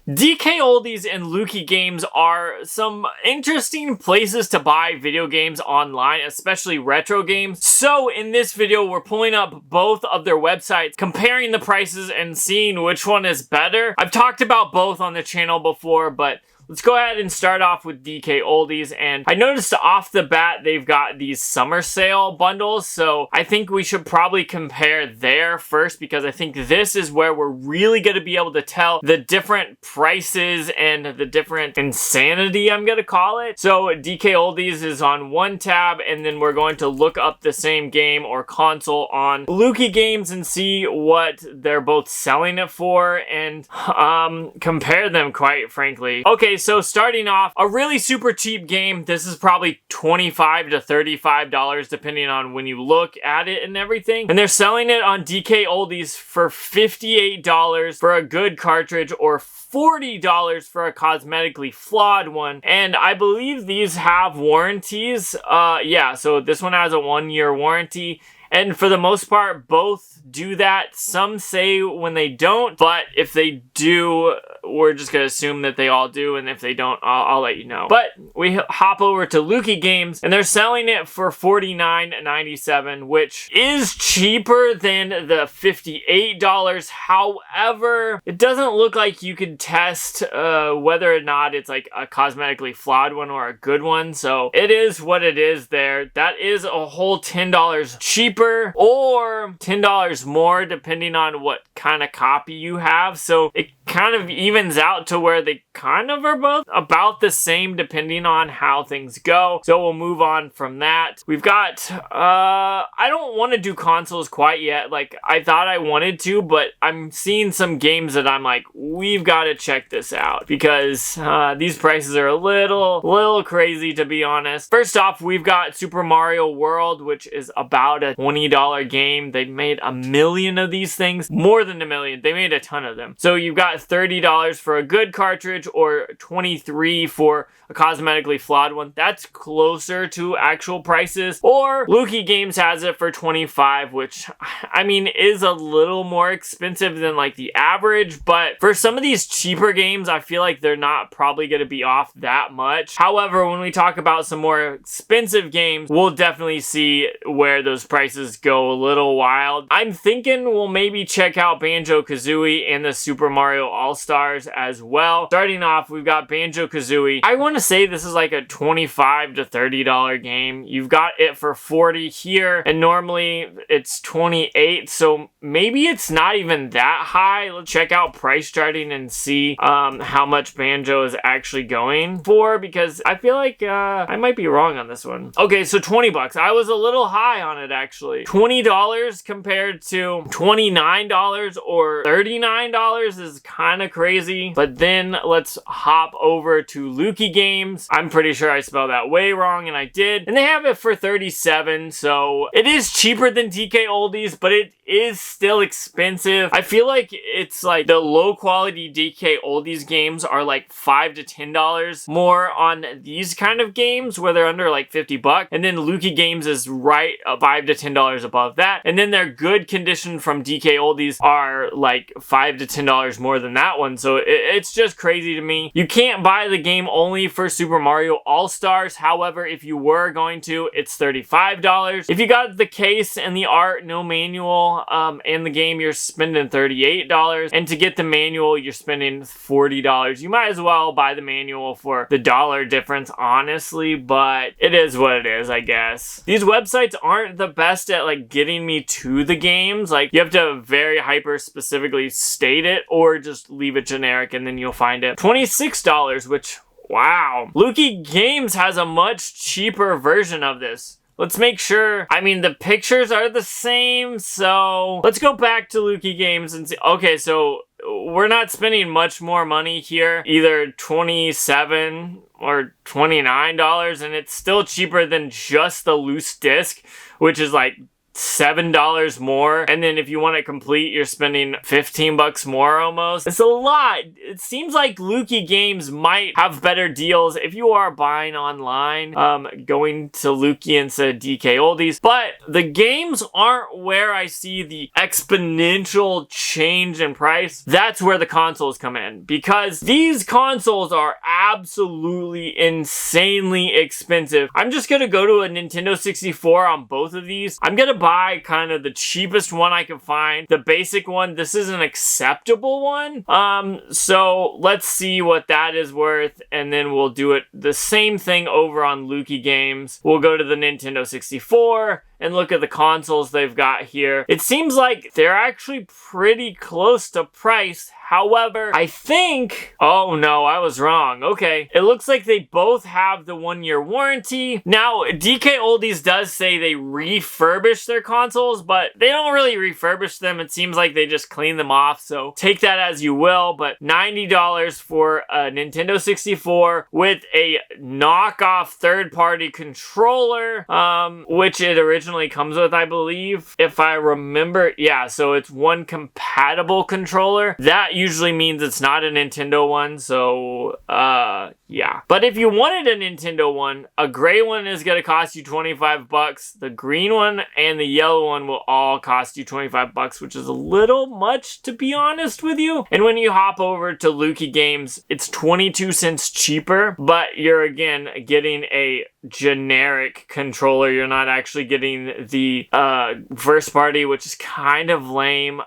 DK Oldies and Lukie Games are some interesting places to buy video games online, especially retro games. So in this video, we're pulling up both of their websites, comparing the prices and seeing which one is better. I've talked about both on the channel before, but let's go ahead and start off with DK Oldies. And I noticed off the bat, they've got these summer sale bundles. So I think we should probably compare there first, because I think this is where we're really going to be able to tell the different prices and the different insanity, I'm going to call it. So DK Oldies is on one tab, and then we're going to look up the same game or console on Lukie Games and see what they're both selling it for and compare them, quite frankly. Okay, so starting off, a really super cheap game. This is probably $25 to $35 depending on when you look at it and everything. And they're selling it on DK Oldies for $58 for a good cartridge, or $40 for a cosmetically flawed one. And I believe these have warranties. Yeah, so this one has a 1-year warranty. And for the most part, both do that. Some say when they don't, but if they do, we're just going to assume that they all do. And if they don't, I'll let you know. But we hop over to Lukie Games, and they're selling it for $49.97, which is cheaper than the $58. However, it doesn't look like you could test whether or not it's like a cosmetically flawed one or a good one. So it is what it is there. That is a whole $10 cheaper, or $10 more depending on what kind of copy you have. So it kind of evens out to where they kind of are both about the same depending on how things go. So we'll move on from that. We've got I don't want to do consoles quite yet. Like, I thought I wanted to, but I'm seeing some games that I'm like, we've got to check this out, because these prices are a little crazy, to be honest. First off, we've got Super Mario World, which is about a $20 game. They made 1 million of these things, more than 1 million. They made a ton of them. So you've got $30 for a good cartridge, or $23 for a cosmetically flawed one. That's closer to actual prices. Or Lukie Games has it for $25, which, I mean, is a little more expensive than like the average, but for some of these cheaper games, I feel like they're not probably going to be off that much. However, when we talk about some more expensive games, we'll definitely see where those prices go a little wild. I'm thinking we'll maybe check out Banjo-Kazooie and the Super Mario All-Stars as well. Starting off, we've got Banjo-Kazooie. I want to say this is like a $25 to $30 game. You've got it for $40 here, and normally it's $28, so maybe it's not even that high. Let's check out price charting and see how much Banjo is actually going for, because I feel like I might be wrong on this one. Okay, so $20. I was a little high on it, actually. $20 compared to $29 or $39 is kind of crazy. But then let's hop over to Lukie Games. I'm pretty sure I spelled that way wrong, and I did. And they have it for $37, so it is cheaper than DK Oldies, but it is still expensive. I feel like it's like the low quality DK Oldies games are like $5 to $10 more on these kind of games, where they're under like $50, and then Lukie Games is right $5 to $10 above that, and then their good condition from DK Oldies are like $5 to $10 more than that one. So it's just crazy to me. You can't buy the game only for Super Mario All-Stars. However, if you were going to, it's $35. If you got the case and the art, no manual, and the game, you're spending $38. And to get the manual, you're spending $40. You might as well buy the manual for the dollar difference, honestly, but it is what it is, I guess. These websites aren't the best at like getting me to the games. Like, you have to very hyper specifically state it, or just leave it generic and then you'll find it. $26, which, wow. Lukie Games has a much cheaper version of this. Let's make sure. I mean, the pictures are the same, so let's go back to Lukie Games and see. Okay, so we're not spending much more money here, either $27 or $29, and it's still cheaper than just the loose disc, which is like $7 more, and then if you want it complete, you're spending 15 bucks more almost. It's a lot. It seems like Lukie Games might have better deals if you are buying online, going to Lukie instead of DK Oldies, but the games aren't where I see the exponential change in price. That's where the consoles come in, because these consoles are absolutely insanely expensive. I'm just gonna go to a Nintendo 64 on both of these. I'm gonna buy kind of the cheapest one I can find, the basic one. This is an acceptable one. So let's see what that is worth, and then we'll do it the same thing over on Lukie Games. We'll go to the Nintendo 64 and look at the consoles they've got here. It seems like they're actually pretty close to price. However, I think... Oh no, I was wrong. Okay. It looks like they both have the 1-year warranty. Now, DK Oldies does say they refurbish their consoles, but they don't really refurbish them. It seems like they just clean them off, so take that as you will. But $90 for a Nintendo 64 with a knockoff third-party controller, which it originally comes with, I believe. If I remember, yeah, so it's one compatible controller. That usually means it's not a Nintendo one, so yeah. But if you wanted a Nintendo one, a gray one is gonna cost you 25 bucks. The green one and the yellow one will all cost you 25 bucks, which is a little much, to be honest with you. And when you hop over to Lukie Games, it's 22 cents cheaper, but you're again getting a generic controller. You're not actually getting the first party, which is kind of lame.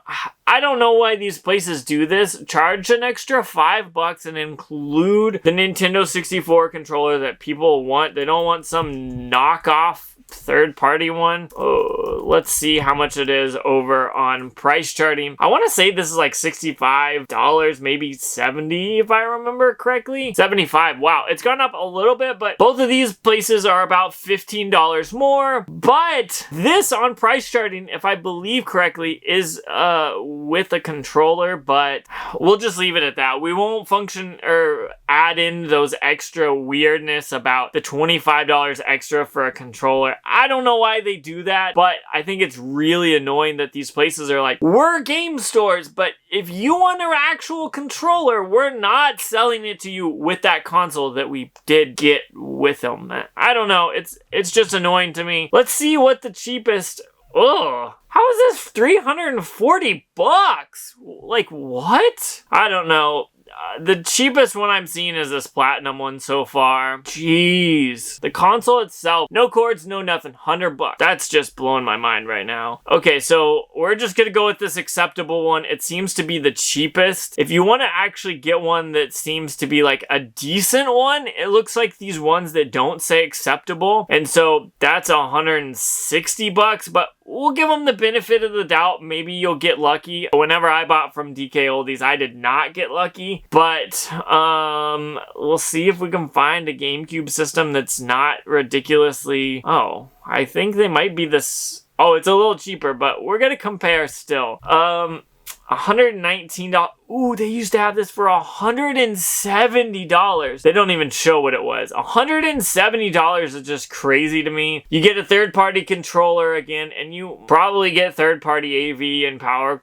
I don't know why these places do this. Charge an extra $5 and include the Nintendo 64 controller that people want. They don't want some knockoff third-party one. Oh, let's see how much it is over on price charting. I want to say this is like $65, maybe $70 if I remember correctly. $75. Wow, it's gone up a little bit, but both of these places are about $15 more. But this on price charting, if I believe correctly, is with a controller, but we'll just leave it at that. We won't function or add in those extra weirdness about the $25 extra for a controller. I don't know why they do that, but I think it's really annoying that these places are like, we're game stores, but if you want an actual controller, we're not selling it to you with that console that we did get with them. I don't know. It's just annoying to me. Let's see what the cheapest... Ugh. How is this 340 bucks? Like, what? I don't know. The cheapest one I'm seeing is this platinum one so far. Jeez. The console itself, no cords, no nothing, 100 bucks. That's just blowing my mind right now. Okay, so we're just gonna go with this acceptable one. It seems to be the cheapest. If you want to actually get one that seems to be like a decent one, it looks like these ones that don't say acceptable. And so that's 160 bucks, but we'll give them the benefit of the doubt. Maybe you'll get lucky. Whenever I bought from DK Oldies, I did not get lucky. But we'll see if we can find a GameCube system that's not ridiculously... Oh, I think they might be this... Oh, it's a little cheaper, but we're gonna compare still. $119. Ooh, they used to have this for $170. They don't even show what it was. $170 is just crazy to me. You get a third-party controller again, and you probably get third-party AV and power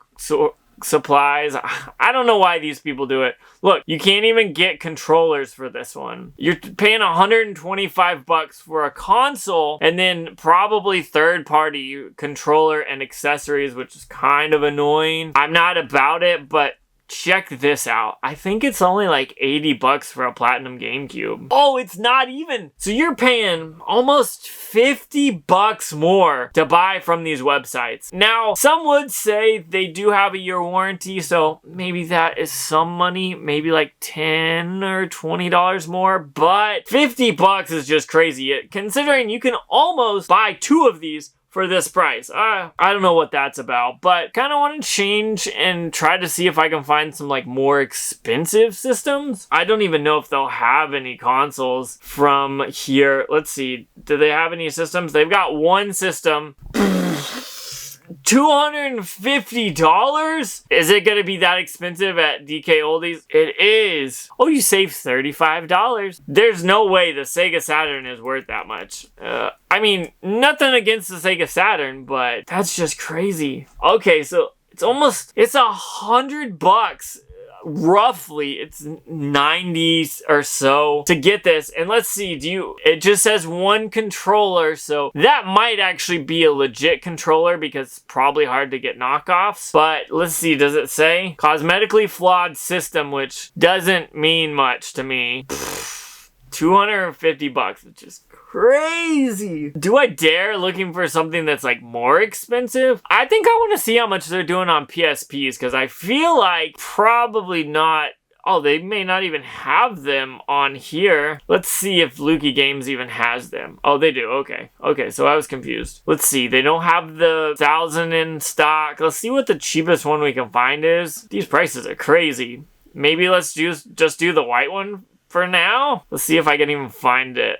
supplies. I don't know why these people do it. Look, you can't even get controllers for this one. You're paying 125 bucks for a console and then probably third-party controller and accessories, which is kind of annoying. I'm not about it, but check this out. I think it's only like 80 bucks for a Platinum GameCube. Oh, it's not even. So you're paying almost 50 bucks more to buy from these websites. Now, some would say they do have a year warranty, so maybe that is some money, maybe like $10 or $20 more, but 50 bucks is just crazy, considering you can almost buy 2 of these for this price. I don't know what that's about, but kind of want to change and try to see if I can find some like more expensive systems. I don't even know if they'll have any consoles from here. Let's see. Do they have any systems? They've got one system. $250? Is it gonna be that expensive at DK Oldies? It is. Oh, you save $35. There's no way the Sega Saturn is worth that much. I mean, nothing against the Sega Saturn, but that's just crazy. Okay, so it's $100. Roughly, it's 90 or so to get this. And let's see, it just says one controller, so that might actually be a legit controller because it's probably hard to get knockoffs. But let's see, does it say cosmetically flawed system, which doesn't mean much to me. $250, which is crazy. Do I dare looking for something that's like more expensive? I think I want to see how much they're doing on PSPs because I feel like probably not. Oh, they may not even have them on here. Let's see if Lukie Games even has them. Oh, they do. Okay. Okay, so I was confused. Let's see. They don't have the 1,000 in stock. Let's see what the cheapest one we can find is. These prices are crazy. Maybe let's just do the white one for now. Let's see if I can even find it.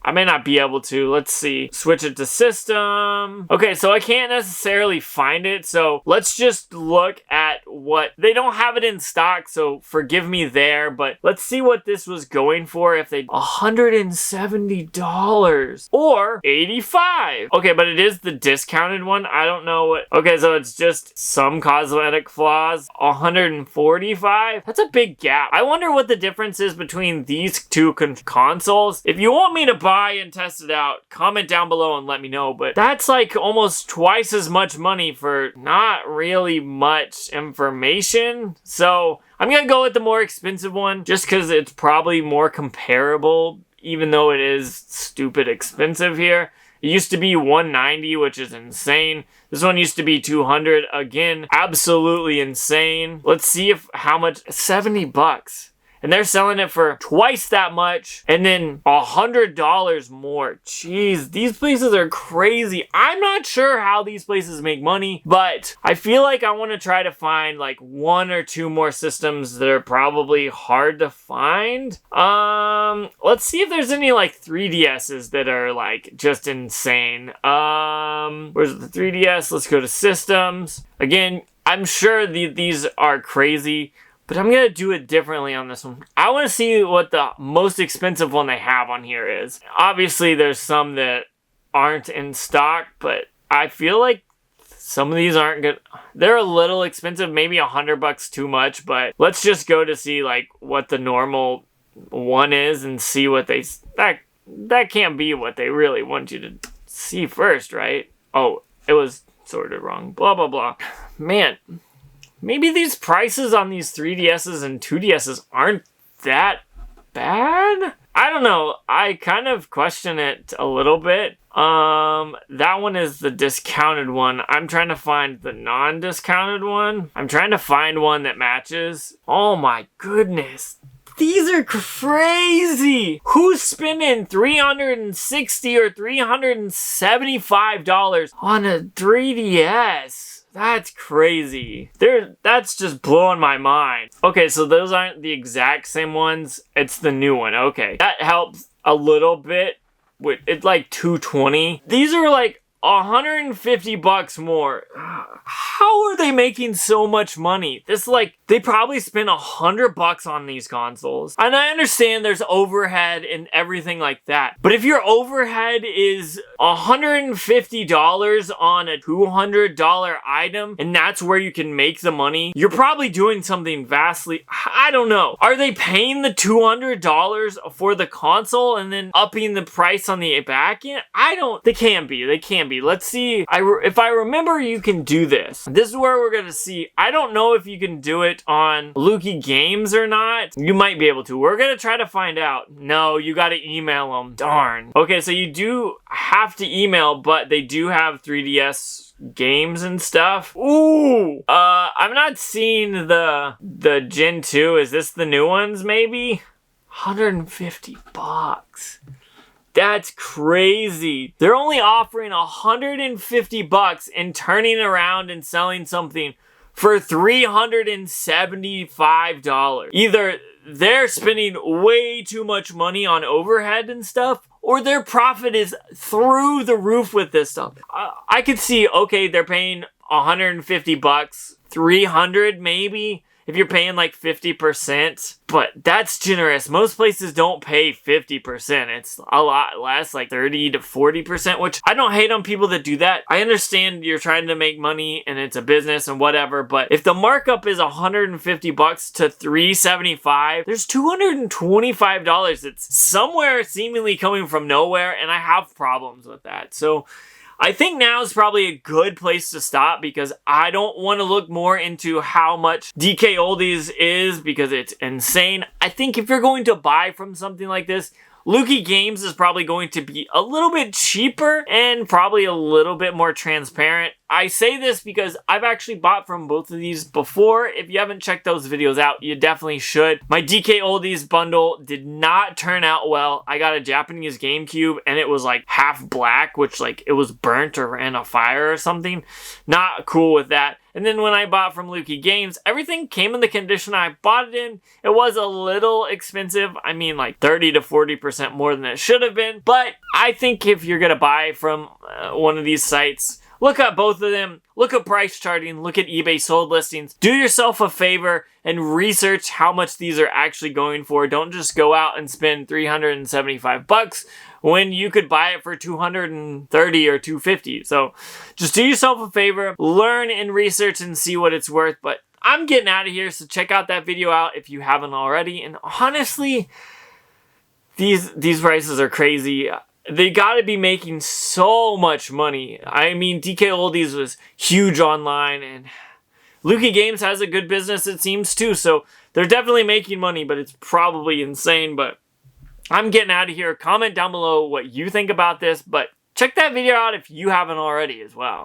I may not be able to. Let's see. Switch it to system. Okay, so I can't necessarily find it. So let's just look at what... They don't have it in stock, so forgive me there. But let's see what this was going for if they... $170 or $85. Okay, but it is the discounted one. I don't know what... Okay, so it's just some cosmetic flaws. $145. That's a big gap. I wonder what the difference is between these two consoles. If you want me to buy and test it out, comment down below and let me know. But that's like almost twice as much money for not really much information. So I'm gonna go with the more expensive one just because it's probably more comparable, even though it is stupid expensive here. It used to be $190, which is insane. This one used to be $200. Again, absolutely insane. Let's see how much. $70. And they're selling it for twice that much and then $100 more. Jeez, these places are crazy. I'm not sure how these places make money, but I feel like I want to try to find like one or two more systems that are probably hard to find. Let's see if there's any like 3DSs that are like just insane. Where's the 3DS? Let's go to systems. Again, I'm sure these are crazy, but I'm going to do it differently on this one. I want to see what the most expensive one they have on here is. Obviously, there's some that aren't in stock, but I feel like some of these aren't good. They're a little expensive, maybe $100 too much, but let's just go to see like what the normal one is and see what they... That can't be what they really want you to see first, right? Oh, it was sort of wrong. Blah, blah, blah. Man... Maybe these prices on these 3DSs and 2DSs aren't that bad? I don't know. I kind of question it a little bit. That one is the discounted one. I'm trying to find the non-discounted one. I'm trying to find one that matches. Oh my goodness. These are crazy! Who's spending $360 or $375 on a 3DS? That's crazy. That's just blowing my mind. Okay, so those aren't the exact same ones. It's the new one. Okay. That helps a little bit. It's like $220. These are like $150 more. How are they making so much money? This like, they probably spent $100 on these consoles. And I understand there's overhead and everything like that. But if your overhead is $150 on a $200 item, and that's where you can make the money, you're probably doing something vastly, I don't know. Are they paying the $200 for the console and then upping the price on the back end? They can't be. They can't be. Let's see. If I remember, you can do this. This is where we're gonna see. I don't know if you can do it on Lukie Games or not. You might be able to. We're gonna try to find out. No, you gotta email them. Darn. Okay, so you do have to email, but they do have 3DS games and stuff. Ooh! I'm not seeing the Gen 2. Is this the new ones, maybe? $150. That's crazy. They're only offering $150 and turning around and selling something for $375. Either they're spending way too much money on overhead and stuff, or their profit is through the roof with this stuff. I could see, okay, they're paying 150 bucks, 300 maybe, if you're paying like 50%, but that's generous. Most places don't pay 50%. It's a lot less, like 30 to 40%, which I don't hate on people that do that. I understand you're trying to make money and it's a business and whatever, but if the markup is 150 bucks to 375, there's $225. It's somewhere seemingly coming from nowhere, and I have problems with that. So I think now is probably a good place to stop, because I don't want to look more into how much DK Oldies is, because it's insane. I think if you're going to buy from something like this, Lukie Games is probably going to be a little bit cheaper and probably a little bit more transparent. I say this because I've actually bought from both of these before. If you haven't checked those videos out, you definitely should. My DK Oldies bundle did not turn out well. I got a Japanese GameCube and it was like half black, which like it was burnt or ran a fire or something. Not cool with that. And then when I bought from Lukie Games, everything came in the condition I bought it in. It was a little expensive. I mean, like 30 to 40% more than it should have been. But I think if you're going to buy from one of these sites, look at both of them. Look at price charting. Look at eBay sold listings. Do yourself a favor and research how much these are actually going for. Don't just go out and spend 375 bucks when you could buy it for 230 or 250. So just do yourself a favor, learn and research and see what it's worth. But I'm getting out of here, so check out that video out if you haven't already. And honestly, these prices are crazy. They gotta be making so much money. I mean, DK Oldies was huge online, and Lukie Games has a good business, it seems, too. So they're definitely making money, but it's probably insane. But I'm getting out of here. Comment down below what you think about this, but check that video out if you haven't already as well.